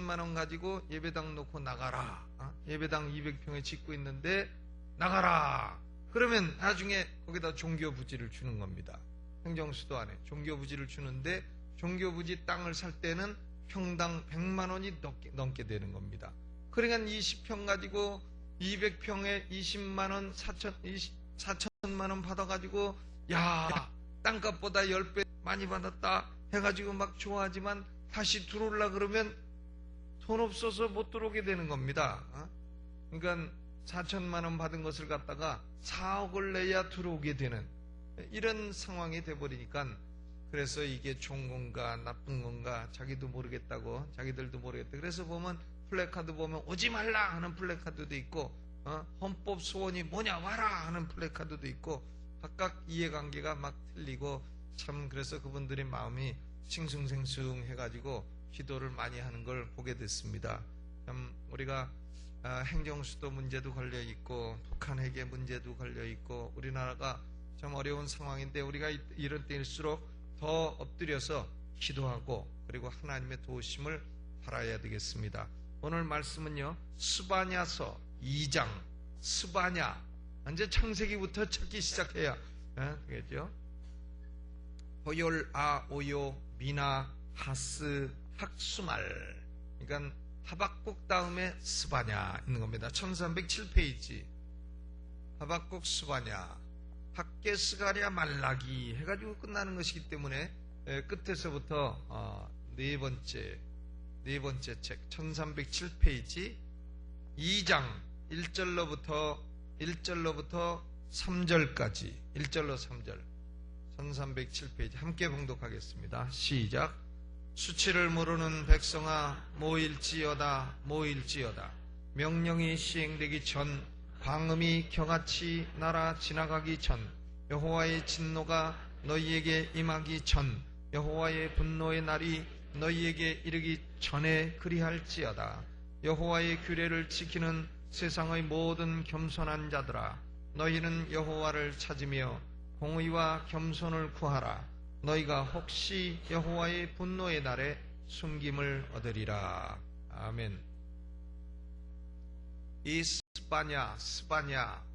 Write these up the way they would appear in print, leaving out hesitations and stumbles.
4천만 원 가지고 예배당 놓고 나가라. 예배당 200평에 짓고 있는데 나가라. 그러면 나중에 거기다 종교부지를 주는 겁니다. 행정수도 안에 종교부지를 주는데 종교부지 땅을 살 때는 평당 100만 원이 넘게 되는 겁니다. 그러니까 20평 가지고 200평에 20만 원, 4천만 원 받아가지고 야, 땅값보다 10배 많이 받았다 해가지고 막 좋아하지만 다시 들어오려 그러면 돈 없어서 못 들어오게 되는 겁니다. 그러니까 4천만 원 받은 것을 갖다가 4억을 내야 들어오게 되는 이런 상황이 돼버리니까 그래서 이게 좋은 건가 나쁜 건가 자기도 모르겠다고 자기들도 모르겠다. 그래서 보면 플래카드 보면 오지 말라 하는 플래카드도 있고 헌법 소원이 뭐냐 와라 하는 플래카드도 있고 각각 이해관계가 막 틀리고 참 그래서 그분들의 마음이 싱숭생숭 해가지고 기도를 많이 하는 걸 보게 됐습니다. 참 우리가 행정수도 문제도 걸려있고 북한 핵의 문제도 걸려있고 우리나라가 참 어려운 상황인데 우리가 이런 때일수록 더 엎드려서 기도하고 그리고 하나님의 도우심을 바라야 되겠습니다. 오늘 말씀은요 스바냐서 2장 스바냐 이제 창세기부터 찾기 시작해야 되겠죠. 호열 오요 미나 하스 학수말 그러니까 하박국 다음에 스바냐 있는 겁니다. 1307페이지 하박국 스바냐 학계 스가랴 말라기 해가지고 끝나는 것이기 때문에 끝에서부터 네 번째 책 1307페이지 2장 1절로부터 3절까지 1절로 3절 1307페이지 함께 봉독하겠습니다. 시작. 수치를 모르는 백성아 모일지어다 모일지어다. 명령이 시행되기 전 광음이 경같이 날아 지나가기 전 여호와의 진노가 너희에게 임하기 전 여호와의 분노의 날이 너희에게 이르기 전에 그리할지어다. 여호와의 규례를 지키는 세상의 모든 겸손한 자들아 너희는 여호와를 찾으며 공의와 겸손을 구하라. 너희가 혹시 여호와의 분노의 날에 숨김을 얻으리라. 아멘. 이 스바냐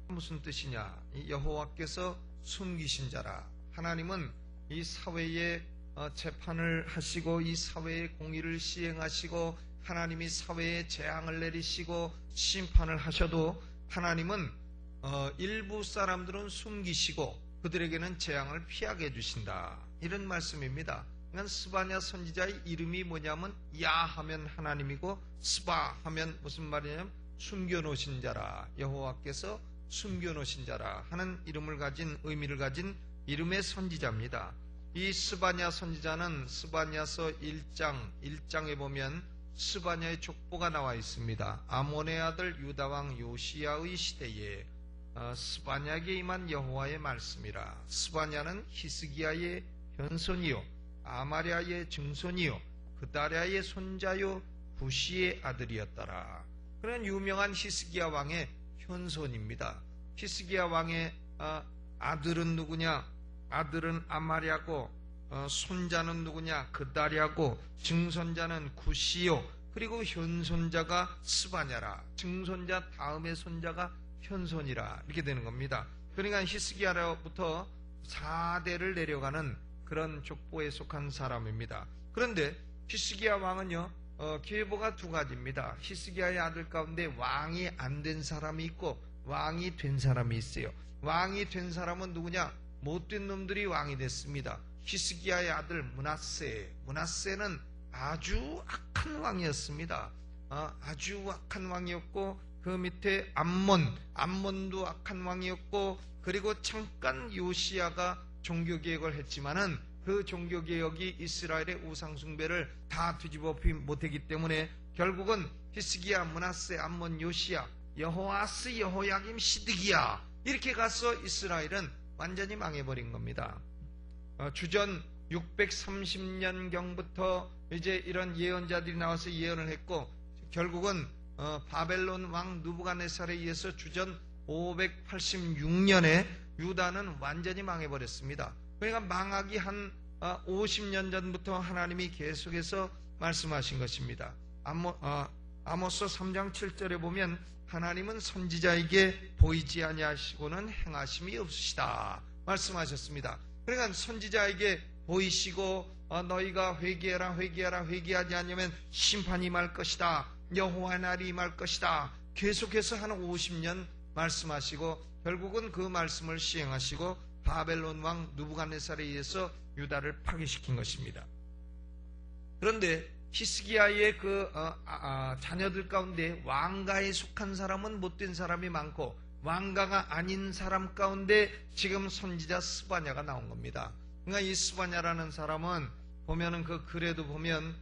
무슨 뜻이냐? 이 여호와께서 숨기신 자라. 하나님은 이 사회에 재판을 하시고 이 사회의 공의를 시행하시고 하나님이 사회에 재앙을 내리시고 심판을 하셔도 하나님은 일부 사람들은 숨기시고 그들에게는 재앙을 피하게 해주신다. 이런 말씀입니다. 그러니까 스바냐 선지자의 이름이 뭐냐면 야 하면 하나님이고 스바 하면 무슨 말이냐면 숨겨놓으신 자라. 여호와께서 숨겨놓으신 자라 하는 이름을 가진 의미를 가진 이름의 선지자입니다. 이 스바냐 선지자는 스바냐서 1장에 보면 스바냐의 족보가 나와 있습니다. 아몬의 아들 유다왕 요시야의 시대에 스바냐에게 임한 여호와의 말씀이라. 스바냐는 히스기야의 현손이요 아마랴의 증손이요 그다랴의 손자요 부시의 아들이었더라. 그런 유명한 히스기야 왕의 현손입니다. 히스기야 왕의 아들은 누구냐? 아들은 아마랴고 손자는 누구냐? 그다랴고 증손자는 구시요 그리고 현손자가 스바냐라. 증손자 다음의 손자가 현손이라 이렇게 되는 겁니다. 그러니까 히스기야로부터 4대를 내려가는 그런 족보에 속한 사람입니다. 그런데 히스기야 왕은요 계보가 두 가지입니다. 히스기야의 아들 가운데 왕이 안 된 사람이 있고 왕이 된 사람이 있어요. 왕이 된 사람은 누구냐? 못된 놈들이 왕이 됐습니다. 히스기야의 아들 므낫세는 아주 악한 왕이었습니다. 아주 악한 왕이었고 그 밑에 암몬도 악한 왕이었고 그리고 잠깐 요시야가 종교개혁을 했지만은 그 종교개혁이 이스라엘의 우상숭배를 다 뒤집어 못했기 때문에 결국은 히스기야, 므낫세, 암몬, 요시야, 여호아스, 여호야김, 시드기야 이렇게 가서 이스라엘은 완전히 망해버린 겁니다. 주전 630년경부터 이제 이런 예언자들이 나와서 예언을 했고 결국은 바벨론 왕 누부갓네살에 의해서 주전 586년에 유다는 완전히 망해버렸습니다. 그러니까 망하기 한 50년 전부터 하나님이 계속해서 말씀하신 것입니다. 아모스 3장 7절에 보면 하나님은 선지자에게 보이지 아니하시고는 행하심이 없으시다 말씀하셨습니다. 그러니까 선지자에게 보이시고 너희가 회개해라 회개하라 회개하지 않으면 심판이 임할 것이다, 여호와의 날이 임할 것이다, 계속해서 한 50년 말씀하시고 결국은 그 말씀을 시행하시고 바벨론 왕 느부갓네살에 의해서 유다를 파괴시킨 것입니다. 그런데 히스기야의 자녀들 가운데 왕가에 속한 사람은 못된 사람이 많고 왕가가 아닌 사람 가운데 지금 선지자 스바냐가 나온 겁니다. 그러니까 이 스바냐라는 사람은 보면은 그 글에도 보면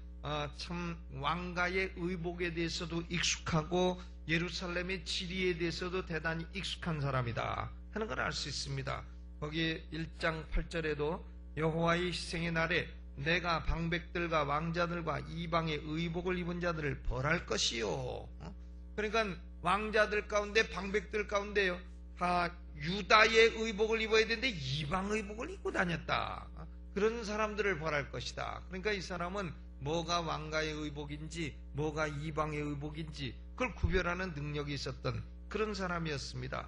참 왕가의 의복에 대해서도 익숙하고 예루살렘의 지리에 대해서도 대단히 익숙한 사람이다 하는 걸 알 수 있습니다. 거기 1장 8절에도 여호와의 희생의 날에 내가 방백들과 왕자들과 이방의 의복을 입은 자들을 벌할 것이요. 그러니까 왕자들 가운데 방백들 가운데요 다 유다의 의복을 입어야 되는데 이방 의복을 입고 다녔다. 그런 사람들을 벌할 것이다. 그러니까 이 사람은 뭐가 왕가의 의복인지 뭐가 이방의 의복인지 그걸 구별하는 능력이 있었던 그런 사람이었습니다.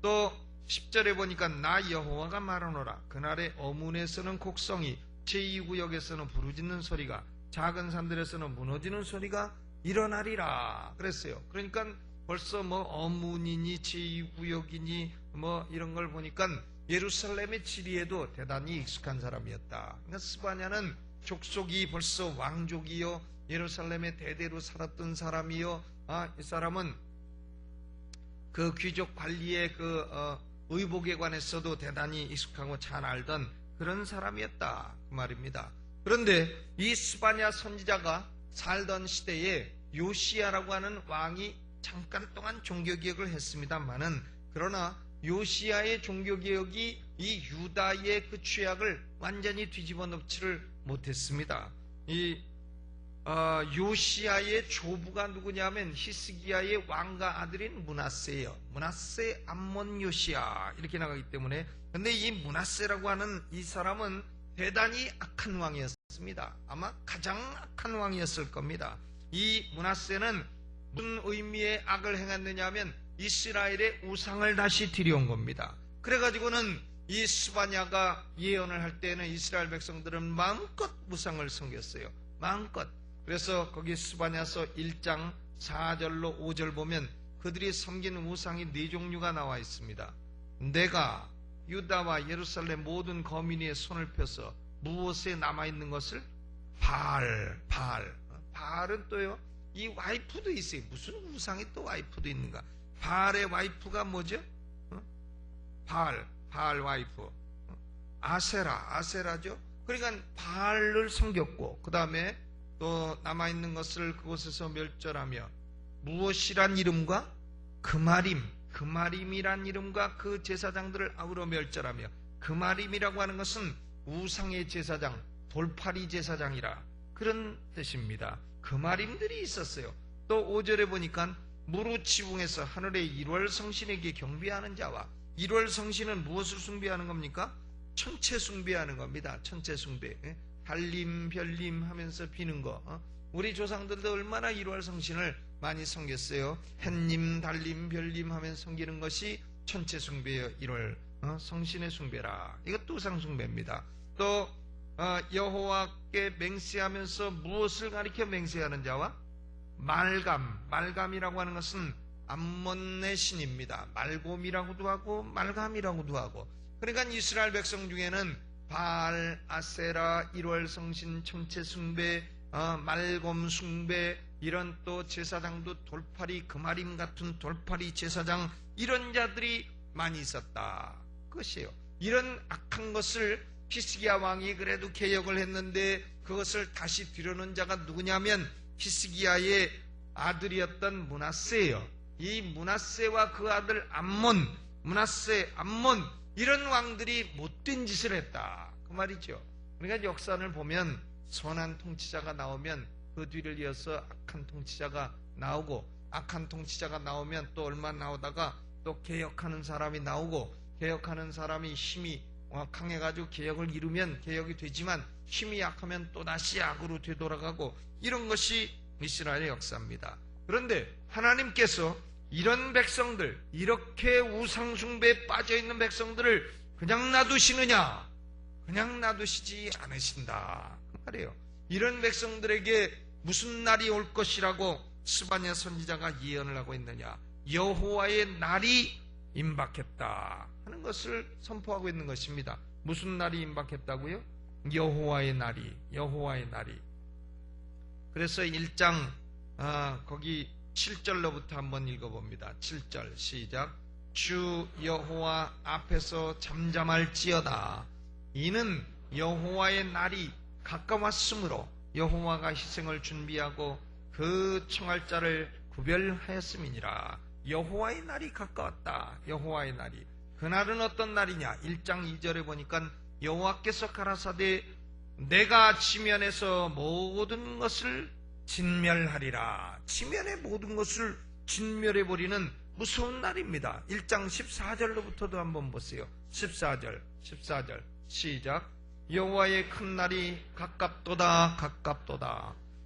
또 10절에 보니까 나 여호와가 말하노라. 그날에 어문에서는 곡성이, 제2구역에서는 부르짖는 소리가, 작은 산들에서는 무너지는 소리가 일어나리라 그랬어요. 그러니까 벌써 뭐 어문이니 제2구역이니 뭐 이런 걸 보니까 예루살렘의 지리에도 대단히 익숙한 사람이었다. 그러니까 스바냐는 족속이 벌써 왕족이요 예루살렘에 대대로 살았던 사람이요. 이 사람은 그 귀족 관리의 의복에 관해서도 대단히 익숙하고 잘 알던 그런 사람이었다 그 말입니다. 그런데 이 스바냐 선지자가 살던 시대에 요시야라고 하는 왕이 잠깐 동안 종교개혁을 했습니다만은 그러나 요시야의 종교개혁이 이 유다의 그 죄악을 완전히 뒤집어 놓지를 못했습니다. 이 요시야의 조부가 누구냐면 히스기야의 왕가 아들인 므낫세예요. 므낫세, 암몬, 요시야 이렇게 나가기 때문에 근데 이 므낫세라고 하는 이 사람은 대단히 악한 왕이었습니다. 아마 가장 악한 왕이었을 겁니다. 이 므낫세는 무슨 의미의 악을 행했느냐면 이스라엘의 우상을 다시 들여온 겁니다. 그래가지고는 이 스바냐가 예언을 할 때는 이스라엘 백성들은 마음껏 우상을 섬겼어요. 마음껏. 그래서 거기 스바냐서 1장 4절로 5절 보면 그들이 섬기는 우상이 4종류가 나와 있습니다. 내가 유다와 예루살렘 모든 거민의 손을 펴서 무엇에 남아있는 것을 바알은 또요 이 와이프도 있어요. 무슨 우상이 또 와이프도 있는가? 바알의 와이프가 뭐죠? 바알 와이프 아세라죠. 그러니까 바알을 섬겼고 그 다음에 또 남아있는 것을 그곳에서 멸절하며 무엇이란 이름과 그마림이란 이름과 그 제사장들을 아우러 멸절하며 그마림이라고 하는 것은 우상의 제사장 돌팔이 제사장이라 그런 뜻입니다. 그마림들이 있었어요. 또 5절에 보니까 무르지붕에서 하늘의 1월 성신에게 경배하는 자와 1월 성신은 무엇을 숭배하는 겁니까? 천체 숭배하는 겁니다. 천체 숭배. 달림 별림 하면서 비는 거. 우리 조상들도 얼마나 1월 성신을 많이 섬겼어요. 햇님 달림 별림 하면서 섬기는 것이 천체 숭배예요. 1월 성신의 숭배라. 이것도 우상 숭배입니다. 또 여호와께 맹세하면서 무엇을 가리켜 맹세하는 자와 말감이라고 하는 것은 암몬의 신입니다. 말곰이라고도 하고 말감이라고도 하고. 그러니까 이스라엘 백성 중에는 바알, 아세라, 1월 성신, 천체 숭배, 말곰 숭배 이런 또 제사장도 돌팔이 그마림 같은 돌팔이 제사장 이런 자들이 많이 있었다. 그것이에요. 이런 악한 것을 히스기야 왕이 그래도 개혁을 했는데 그것을 다시 뒤려놓은 자가 누구냐면 히스기야의 아들이었던 므낫세예요. 이 므낫세와 그 아들 암몬, 암몬 이런 왕들이 못된 짓을 했다. 그 말이죠. 그러니까 역사를 보면 선한 통치자가 나오면 그 뒤를 이어서 악한 통치자가 나오고 악한 통치자가 나오면 또 얼마 나오다가 또 개혁하는 사람이 나오고 개혁하는 사람이 힘이 강해가지고 개혁을 이루면 개혁이 되지만 힘이 약하면 또다시 악으로 되돌아가고 이런 것이 이스라엘의 역사입니다. 그런데 하나님께서 이런 백성들, 이렇게 우상숭배에 빠져있는 백성들을 그냥 놔두시느냐? 그냥 놔두시지 않으신다 그 말이에요. 이런 백성들에게 무슨 날이 올 것이라고 스바냐 선지자가 예언을 하고 있느냐? 여호와의 날이 임박했다 하는 것을 선포하고 있는 것입니다. 무슨 날이 임박했다고요? 여호와의 날이. 그래서 1장 거기 7절로부터 한번 읽어봅니다. 7절 시작. 주 여호와 앞에서 잠잠할지어다. 이는 여호와의 날이 가까웠으므로 여호와가 희생을 준비하고 그 청할 자를 구별하였음이니라. 여호와의 날이 가까웠다. 여호와의 날이. 그날은 어떤 날이냐? 1장 2절에 보니까 여호와께서 가라사대 내가 지면에서 모든 것을 진멸하리라. 지면의 모든 것을 진멸해버리는 무서운 날입니다. 1장 14절로부터도 한번 보세요. 14절 시작. 여호와의 큰 날이 가깝도다.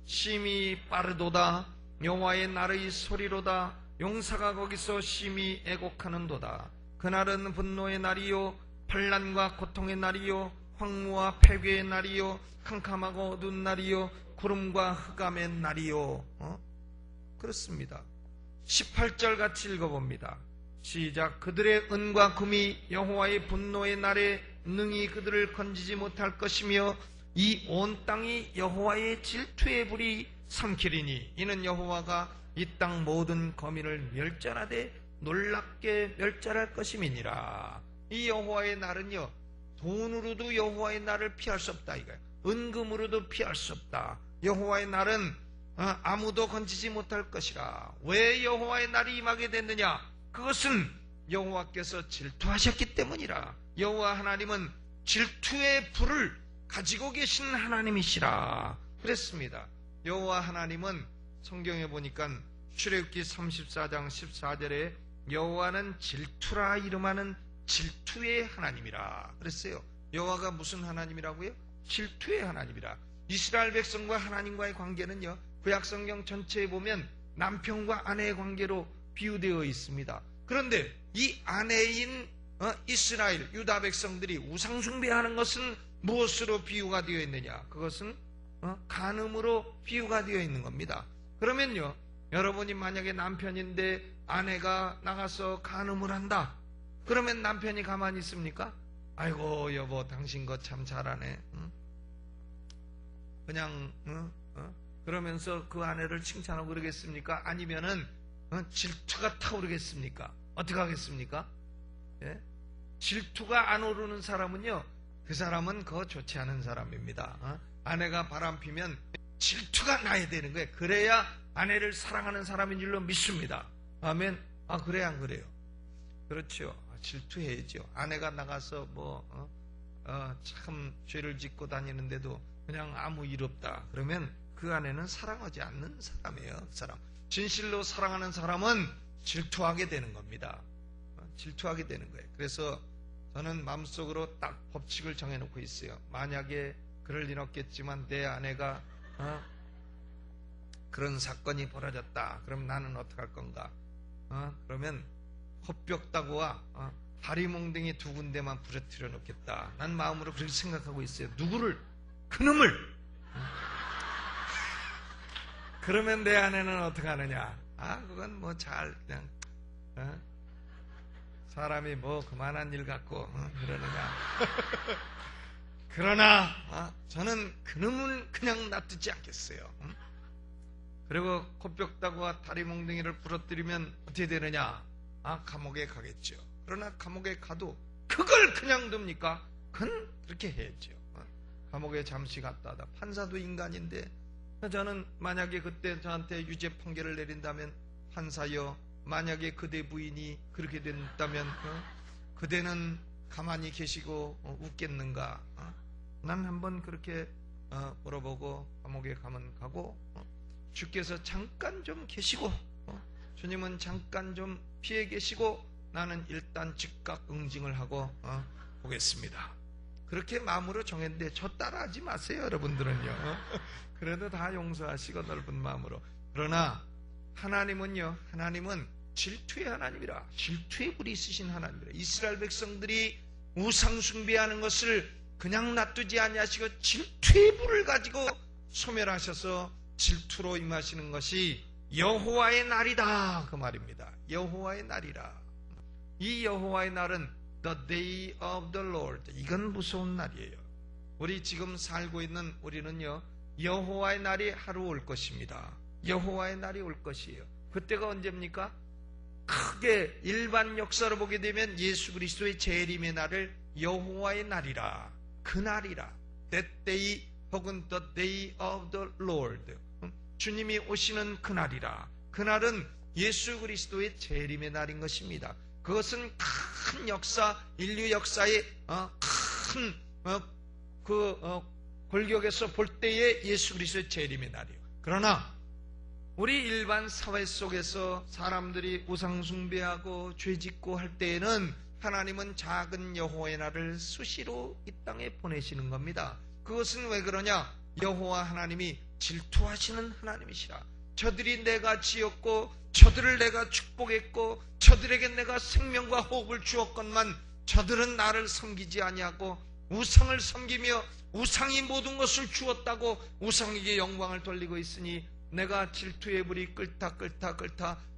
심히 빠르도다. 여호와의 날의 소리로다. 용사가 거기서 심히 애곡하는도다. 그날은 분노의 날이요 환난과 고통의 날이요 황무와 폐괴의 날이요 캄캄하고 어두운 날이요 구름과 흑암의 날이요. 그렇습니다. 18절 같이 읽어봅니다. 시작. 그들의 은과 금이 여호와의 분노의 날에 능히 그들을 건지지 못할 것이며 이 온 땅이 여호와의 질투의 불이 삼키리니 이는 여호와가 이 땅 모든 거민을 멸절하되 놀랍게 멸절할 것임이니라. 이 여호와의 날은요, 돈으로도 여호와의 날을 피할 수 없다 이거예요. 은금으로도 피할 수 없다. 여호와의 날은 아무도 건지지 못할 것이라. 왜 여호와의 날이 임하게 됐느냐? 그것은 여호와께서 질투하셨기 때문이라. 여호와 하나님은 질투의 불을 가지고 계신 하나님이시라 그랬습니다. 여호와 하나님은 성경에 보니까 출애굽기 34장 14절에 여호와는 질투라 이름하는 질투의 하나님이라 그랬어요. 여호와가 무슨 하나님이라고요? 질투의 하나님이라. 이스라엘 백성과 하나님과의 관계는요, 구약성경 전체에 보면 남편과 아내의 관계로 비유되어 있습니다. 그런데 이 아내인 이스라엘 유다 백성들이 우상숭배하는 것은 무엇으로 비유가 되어 있느냐? 그것은 간음으로 비유가 되어 있는 겁니다. 그러면요, 여러분이 만약에 남편인데 아내가 나가서 간음을 한다. 그러면 남편이 가만히 있습니까? 아이고 여보 당신 거 참 잘하네. 그냥 그러면서 그 아내를 칭찬하고 그러겠습니까? 아니면은 질투가 타오르겠습니까? 어떻게 하겠습니까? 예? 질투가 안 오르는 사람은요, 그 사람은 그거 좋지 않은 사람입니다. 아내가 바람피면 질투가 나야 되는 거예요. 그래야 아내를 사랑하는 사람인 줄로 믿습니다. 아멘. 그래 안 그래요? 그렇죠. 질투해야죠. 아내가 나가서 참 죄를 짓고 다니는데도 그냥 아무 일 없다. 그러면 그 아내는 사랑하지 않는 사람이에요. 그 사람. 진실로 사랑하는 사람은 질투하게 되는 겁니다. 질투하게 되는 거예요. 그래서 저는 마음속으로 딱 법칙을 정해놓고 있어요. 만약에 그럴 일 없겠지만 내 아내가 그런 사건이 벌어졌다. 그럼 나는 어떡할 건가? 그러면 헛벽다구와 다리 몽둥이 두 군데만 부러뜨려 놓겠다. 난 마음으로 그렇게 생각하고 있어요. 누구를? 그놈을! 그러면 내 아내는 어떻게 하느냐? 그건 뭐 잘 그냥 사람이 뭐 그만한 일 갖고 그러느냐. 그러나 저는 그놈은 그냥 놔두지 않겠어요. 그리고 콧벽다구와 다리 몽둥이를 부러뜨리면 어떻게 되느냐? 감옥에 가겠죠. 그러나 감옥에 가도 그걸 그냥 둡니까? 그건 그렇게 해야죠. 감옥에 잠시 갔다 하다. 판사도 인간인데 저는 만약에 그때 저한테 유죄 판결을 내린다면, 판사여 만약에 그대 부인이 그렇게 된다면 그대는 가만히 계시고 웃겠는가? 난 한번 그렇게 물어보고 감옥에 가면 가고, 주께서 잠깐 좀 계시고 주님은 잠깐 좀 피해 계시고 나는 일단 즉각 응징을 하고 보겠습니다. 그렇게 마음으로 정했는데 저 따라하지 마세요, 여러분들은요. 그래도 다 용서하시고 넓은 마음으로. 그러나 하나님은요, 하나님은 질투의 하나님이라, 질투의 불이 있으신 하나님이라. 이스라엘 백성들이 우상 숭배하는 것을 그냥 놔두지 아니하시고 질투의 불을 가지고 소멸하셔서 질투로 임하시는 것이 여호와의 날이다, 그 말입니다. 여호와의 날이라. 이 여호와의 날은 The day of the Lord. 이건 무서운 날이에요. 우리 지금 살고 있는 우리는요, 여호와의 날이 하루 올 것입니다. 여호와의 날이 올 것이에요. 그때가 언제입니까? 크게 일반 역사로 보게 되면 예수 그리스도의 재림의 날을 여호와의 날이라, 그 날이라, That day 혹은 The day of the Lord, 주님이 오시는 그 날이라. 그 날은 예수 그리스도의 재림의 날인 것입니다. 그것은 큰 역사, 인류 역사의 큰 골격에서 볼 때의 예수 그리스도의 재림의 날이에요. 그러나 우리 일반 사회 속에서 사람들이 우상 숭배하고 죄짓고 할 때에는 하나님은 작은 여호와의 날을 수시로 이 땅에 보내시는 겁니다. 그것은 왜 그러냐? 여호와 하나님이 질투하시는 하나님이시라. 저들이 내가 지었고 저들을 내가 축복했고 저들에게 내가 생명과 호흡을 주었건만 저들은 나를 섬기지 아니하고 우상을 섬기며 우상이 모든 것을 주었다고 우상에게 영광을 돌리고 있으니 내가 질투의 불이 끓다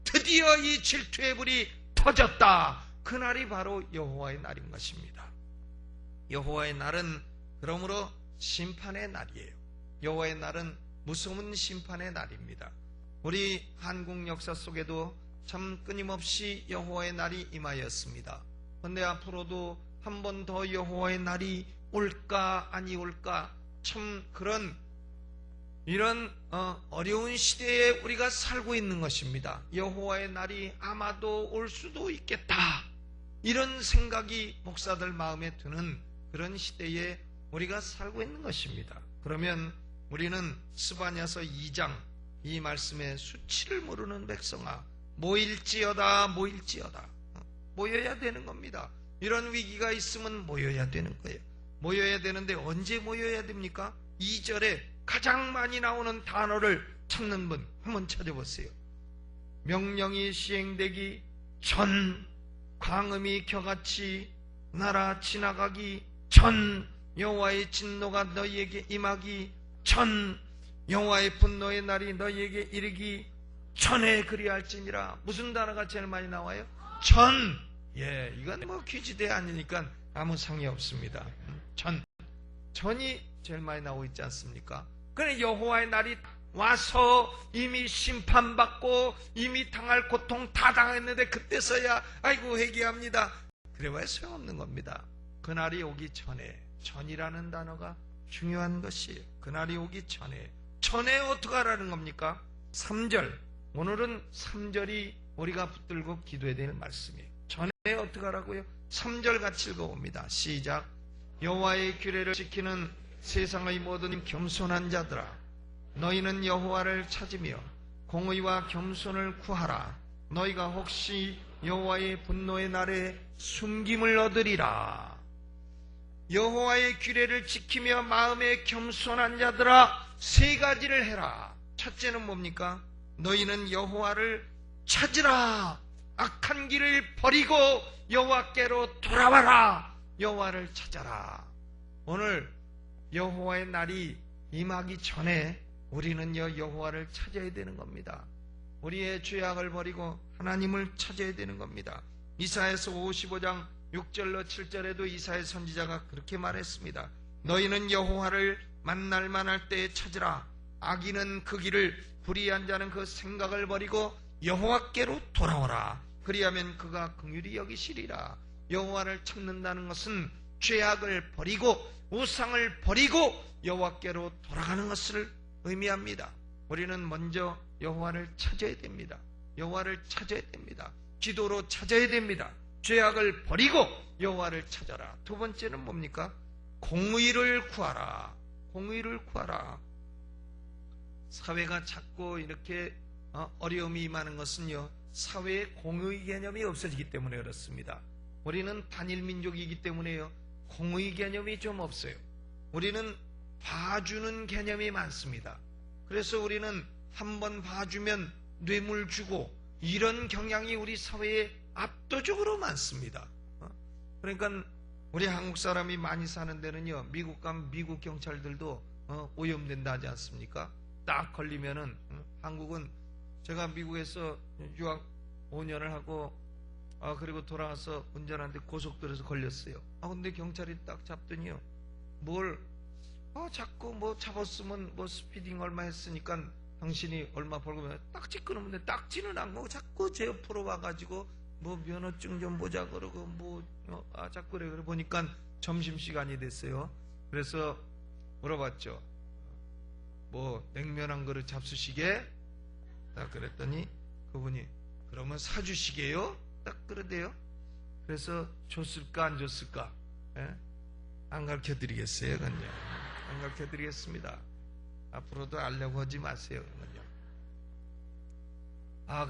드디어 이 질투의 불이 터졌다. 그날이 바로 여호와의 날인 것입니다. 여호와의 날은 그러므로 심판의 날이에요. 여호와의 날은 무서운 심판의 날입니다. 우리 한국 역사 속에도 참 끊임없이 여호와의 날이 임하였습니다. 그런데 앞으로도 한 번 더 여호와의 날이 올까 아니 올까, 참 이런 어려운 시대에 우리가 살고 있는 것입니다. 여호와의 날이 아마도 올 수도 있겠다, 이런 생각이 목사들 마음에 드는 그런 시대에 우리가 살고 있는 것입니다. 그러면 우리는 스바냐서 2장 이 말씀의 수치를 모르는 백성아, 모일지어다 모일지어다, 모여야 되는 겁니다. 이런 위기가 있으면 모여야 되는 거예요. 모여야 되는데 언제 모여야 됩니까? 2절에 가장 많이 나오는 단어를 찾는 분 한번 찾아보세요. 명령이 시행되기 전, 광음이 겨같이 날아 지나가기 전, 여호와의 진노가 너희에게 임하기 전, 여호와의 분노의 날이 너희에게 이르기 전에 그리할지니라. 무슨 단어가 제일 많이 나와요? 전. 예, 이건 뭐 퀴즈대 아니니까 아무 상의 없습니다. 전이 제일 많이 나오고 있지 않습니까? 그래, 여호와의 날이 와서 이미 심판받고 이미 당할 고통 다 당했는데 그때서야 아이고 회개합니다. 그래봐야 소용없는 겁니다. 그날이 오기 전에, 전이라는 단어가 중요한 것이에요. 그날이 오기 전에 어떻게 하라는 겁니까? 3절, 오늘은 3절이 우리가 붙들고 기도해야 되는 말씀이에요. 전에 어떻게 하라고요? 3절 같이 읽어봅니다. 시작. 여호와의 규례를 지키는 세상의 모든 겸손한 자들아, 너희는 여호와를 찾으며 공의와 겸손을 구하라. 너희가 혹시 여호와의 분노의 날에 숨김을 얻으리라. 여호와의 규례를 지키며 마음에 겸손한 자들아, 세 가지를 해라. 첫째는 뭡니까? 너희는 여호와를 찾으라. 악한 길을 버리고 여호와께로 돌아와라. 여호와를 찾아라. 오늘 여호와의 날이 임하기 전에 우리는요, 여호와를 찾아야 되는 겁니다. 우리의 죄악을 버리고 하나님을 찾아야 되는 겁니다. 이사야서 55장 6절로 7절에도 이사야 선지자가 그렇게 말했습니다. 너희는 여호와를 만날 만할 때에 찾으라. 악인은 그 길을, 불의한 자는 그 생각을 버리고 여호와께로 돌아오라. 그리하면 그가 긍휼히 여기시리라. 여호와를 찾는다는 것은 죄악을 버리고 우상을 버리고 여호와께로 돌아가는 것을 의미합니다. 우리는 먼저 여호와를 찾아야 됩니다. 여호와를 찾아야 됩니다. 기도로 찾아야 됩니다. 죄악을 버리고 여호와를 찾아라. 두 번째는 뭡니까? 공의를 구하라. 공의를 구하라. 사회가 자꾸 이렇게 어려움이 임하는 것은요, 사회의 공의 개념이 없어지기 때문에 그렇습니다. 우리는 단일 민족이기 때문에요, 공의 개념이 좀 없어요. 우리는 봐주는 개념이 많습니다. 그래서 우리는 한번 봐주면 뇌물 주고 이런 경향이 우리 사회에 압도적으로 많습니다. 그러니까 우리 한국 사람이 많이 사는 데는요, 미국 가면 미국 경찰들도 오염된다 하지 않습니까? 딱 걸리면은 한국은 제가 미국에서 유학 5년을 하고 그리고 돌아와서 운전하는데 고속도로에서 걸렸어요. 근데 경찰이 딱 잡더니요, 자꾸 뭐 잡았으면 뭐 스피딩 얼마 했으니까 당신이 얼마 벌금에 딱지 끊으면 딱지는 안 거고 자꾸 제 옆으로 와가지고 뭐 면허증 좀 보자 그러고 자꾸 그래 보니까 점심시간이 됐어요. 그래서 물어봤죠. 뭐 냉면 한 그릇 잡수시게? 딱 그랬더니 그분이 그러면 사주시게요? 딱 그러대요. 그래서 줬을까 안 줬을까? 예? 안 가르쳐드리겠어요. 그건요. 안 가르쳐드리겠습니다. 앞으로도 알려고 하지 마세요. 그건요.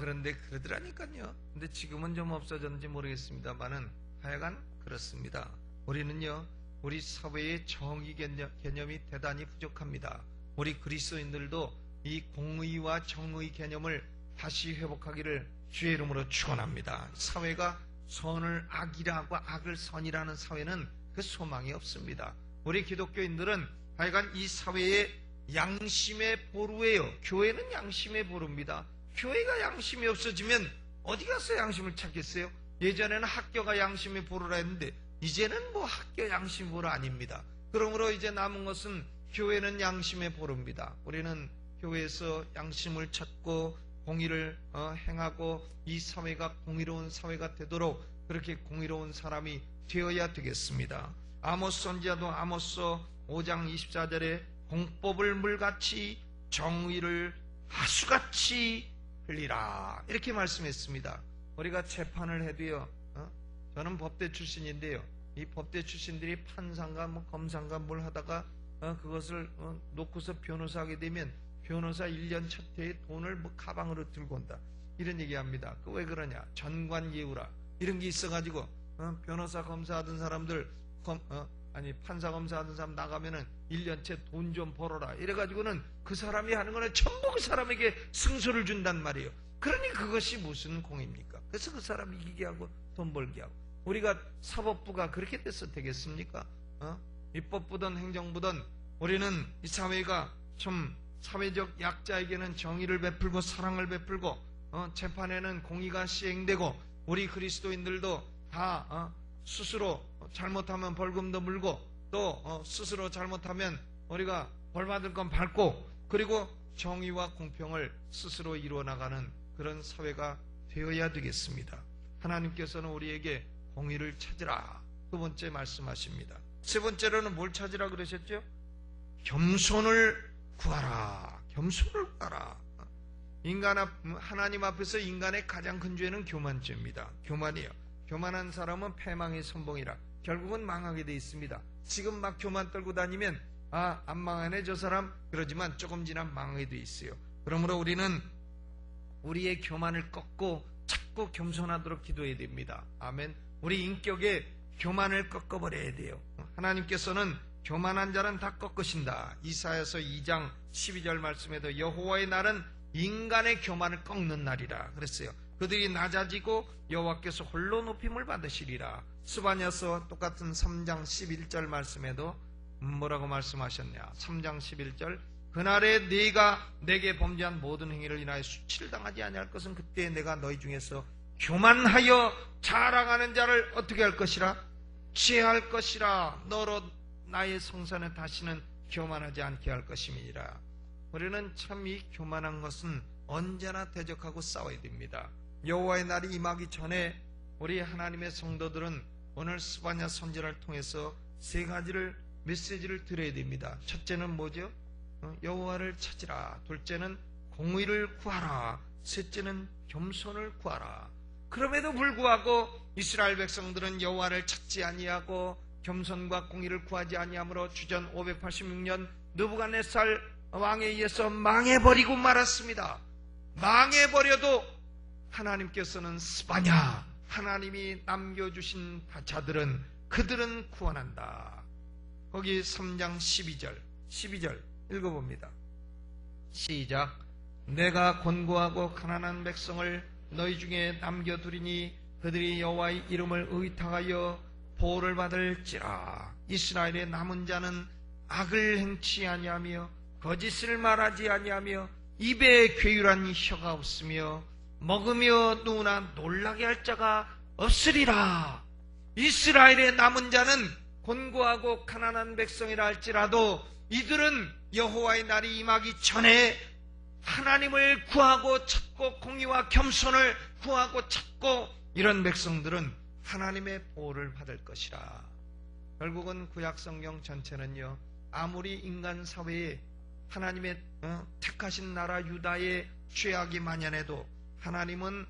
그런데 그러더라니까요. 근데 지금은 좀 없어졌는지 모르겠습니다만은 하여간 그렇습니다. 우리는요, 우리 사회의 정의 개념이 대단히 부족합니다. 우리 그리스도인들도 이 공의와 정의 개념을 다시 회복하기를 주의 이름으로 축원합니다. 사회가 선을 악이라 하고 악을 선이라는 사회는 그 소망이 없습니다. 우리 기독교인들은 하여간 이 사회의 양심의 보루예요. 교회는 양심의 보루입니다. 교회가 양심이 없어지면 어디 가서 양심을 찾겠어요? 예전에는 학교가 양심의 보루라 했는데 이제는 뭐 학교 양심 보루 아닙니다. 그러므로 이제 남은 것은 교회는 양심의 보루입니다. 우리는 교회에서 양심을 찾고 공의를 행하고 이 사회가 공의로운 사회가 되도록 그렇게 공의로운 사람이 되어야 되겠습니다. 아모스 선지자도 아모스 5장 24절에 공법을 물같이 정의를 하수같이 흘리라 이렇게 말씀했습니다. 우리가 재판을 해도요, 저는 법대 출신인데요, 이 법대 출신들이 판사인가 검사인가 뭘 하다가 그것을 놓고서 변호사 하게 되면 변호사 1년 첫 해에 돈을 가방으로 들고 온다 이런 얘기합니다. 그 왜 그러냐? 전관예우라 이런 게 있어가지고 변호사 검사 하던 사람들 판사 검사 하던 사람 나가면은 1년째 돈 좀 벌어라 이래가지고는 그 사람이 하는 거는 전부 그 사람에게 승소를 준단 말이에요. 그러니 그것이 무슨 공입니까? 그래서 그 사람이 이기게 하고 돈 벌게 하고. 우리가 사법부가 그렇게 돼서 되겠습니까? 입법부든 행정부든 우리는 이 사회가 좀 사회적 약자에게는 정의를 베풀고 사랑을 베풀고 재판에는 공의가 시행되고 우리 그리스도인들도 다 스스로 잘못하면 벌금도 물고 또 스스로 잘못하면 우리가 벌받을 건 받고 그리고 정의와 공평을 스스로 이루어나가는 그런 사회가 되어야 되겠습니다. 하나님께서는 우리에게 공의를 찾으라 두 번째 말씀하십니다. 세 번째로는 뭘 찾으라 그러셨죠? 겸손을 구하라. 겸손을 구하라. 하나님 앞에서 인간의 가장 큰 죄는 교만죄입니다. 교만이에요. 교만한 사람은 패망의 선봉이라 결국은 망하게 돼 있습니다. 지금 막 교만 떨고 다니면 안 망하네 저 사람 그러지만 조금 지나면 망하게 돼 있어요. 그러므로 우리는 우리의 교만을 꺾고 자꾸 겸손하도록 기도해야 됩니다. 아멘. 우리 인격에 교만을 꺾어버려야 돼요. 하나님께서는 교만한 자는 다 꺾으신다. 이사야서 2장 12절 말씀에도 여호와의 날은 인간의 교만을 꺾는 날이라 그랬어요. 그들이 낮아지고 여호와께서 홀로 높임을 받으시리라. 스바냐서 똑같은 3장 11절 말씀에도 뭐라고 말씀하셨냐? 3장 11절 그날에 네가 내게 범죄한 모든 행위를 인하여 수치를 당하지 아니할 것은 그때 내가 너희 중에서 교만하여 자랑하는 자를 어떻게 할 것이라? 취할 것이라. 너로 나의 성산에 다시는 교만하지 않게 할 것임이니라. 우리는 참 이 교만한 것은 언제나 대적하고 싸워야 됩니다. 여호와의 날이 임하기 전에 우리 하나님의 성도들은 오늘 스바냐 선지자를 통해서 세 가지를 메시지를 드려야 됩니다. 첫째는 뭐죠? 여호와를 찾으라. 둘째는 공의를 구하라. 셋째는 겸손을 구하라. 그럼에도 불구하고 이스라엘 백성들은 여호와를 찾지 아니하고 겸손과 공의를 구하지 아니하므로 주전 586년 느부갓네살 왕에 의해서 망해버리고 말았습니다. 망해버려도 하나님께서는 스바냐 하나님이 남겨주신 자들은 그들은 구원한다. 거기 3장 12절 읽어봅니다. 시작. 내가 곤고하고 가난한 백성을 너희 중에 남겨두리니 그들이 여호와의 이름을 의탁하여 보호를 받을지라. 이스라엘의 남은 자는 악을 행치 아니하며 거짓을 말하지 아니하며 입에 괴율한 혀가 없으며 먹으며 누우나 놀라게 할 자가 없으리라. 이스라엘의 남은 자는 곤고하고 가난한 백성이라 할지라도 이들은 여호와의 날이 임하기 전에 하나님을 구하고 찾고 공의와 겸손을 구하고 찾고 이런 백성들은 하나님의 보호를 받을 것이라. 결국은 구약성경 전체는요, 아무리 인간 사회에 하나님의 택하신 나라 유다의 죄악이 만연해도 하나님은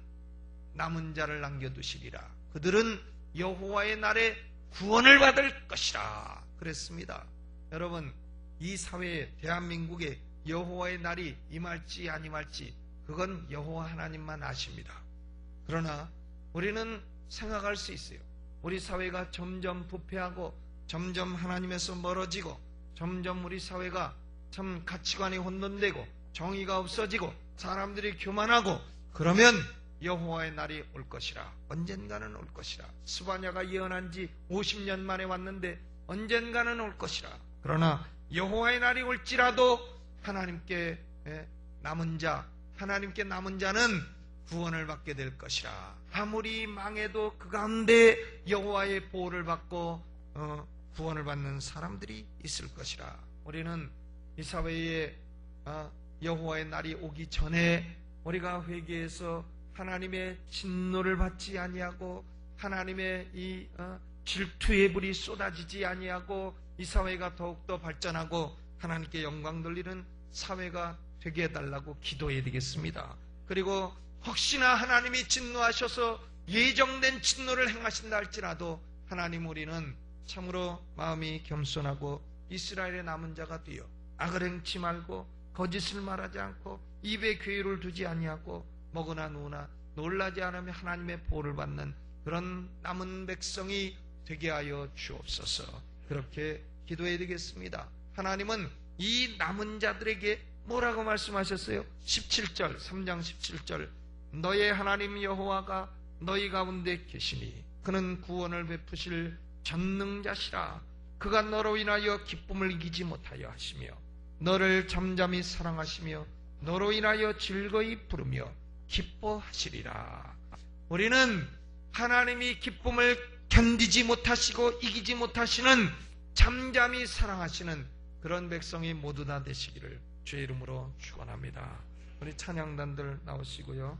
남은 자를 남겨두시리라. 그들은 여호와의 날에 구원을 받을 것이라 그랬습니다. 여러분, 이 사회에 대한민국에 여호와의 날이 임할지 안 임할지 그건 여호와 하나님만 아십니다. 그러나 우리는 생각할 수 있어요. 우리 사회가 점점 부패하고 점점 하나님에서 멀어지고 점점 우리 사회가 참 가치관이 혼돈되고 정의가 없어지고 사람들이 교만하고 그러면 여호와의 날이 올 것이라. 언젠가는 올 것이라. 스바냐가 예언한 지 50년 만에 왔는데 언젠가는 올 것이라. 그러나 여호와의 날이 올지라도 하나님께 남은 자, 하나님께 남은 자는 구원을 받게 될 것이라. 아무리 망해도 그 가운데 여호와의 보호를 받고 구원을 받는 사람들이 있을 것이라. 우리는 이 사회에 여호와의 날이 오기 전에 우리가 회개해서 하나님의 진노를 받지 아니하고 하나님의 이 질투의 불이 쏟아지지 아니하고 이 사회가 더욱더 발전하고 하나님께 영광 돌리는 사회가 되게 해달라고 기도해야 되겠습니다. 그리고 혹시나 하나님이 진노하셔서 예정된 진노를 행하신다 할지라도 하나님, 우리는 참으로 마음이 겸손하고 이스라엘의 남은 자가 되어 악을 행치 말고 거짓을 말하지 않고 입에 괴유를 두지 아니하고 먹으나 누우나 놀라지 않으며 하나님의 보호를 받는 그런 남은 백성이 되게 하여 주옵소서. 그렇게 기도해야 되겠습니다. 하나님은 이 남은 자들에게 뭐라고 말씀하셨어요? 17절, 3장 17절. 너의 하나님 여호와가 너희 가운데 계시니 그는 구원을 베푸실 전능자시라. 그가 너로 인하여 기쁨을 이기지 못하여 하시며 너를 잠잠히 사랑하시며 너로 인하여 즐거이 부르며 기뻐하시리라. 우리는 하나님이 기쁨을 견디지 못하시고 이기지 못하시는 잠잠히 사랑하시는 그런 백성이 모두 다 되시기를 주의 이름으로 축원합니다. 우리 찬양단들 나오시고요.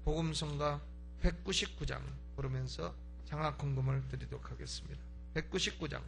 복음성가 199장 부르면서 장학 헌금을 드리도록 하겠습니다. 199장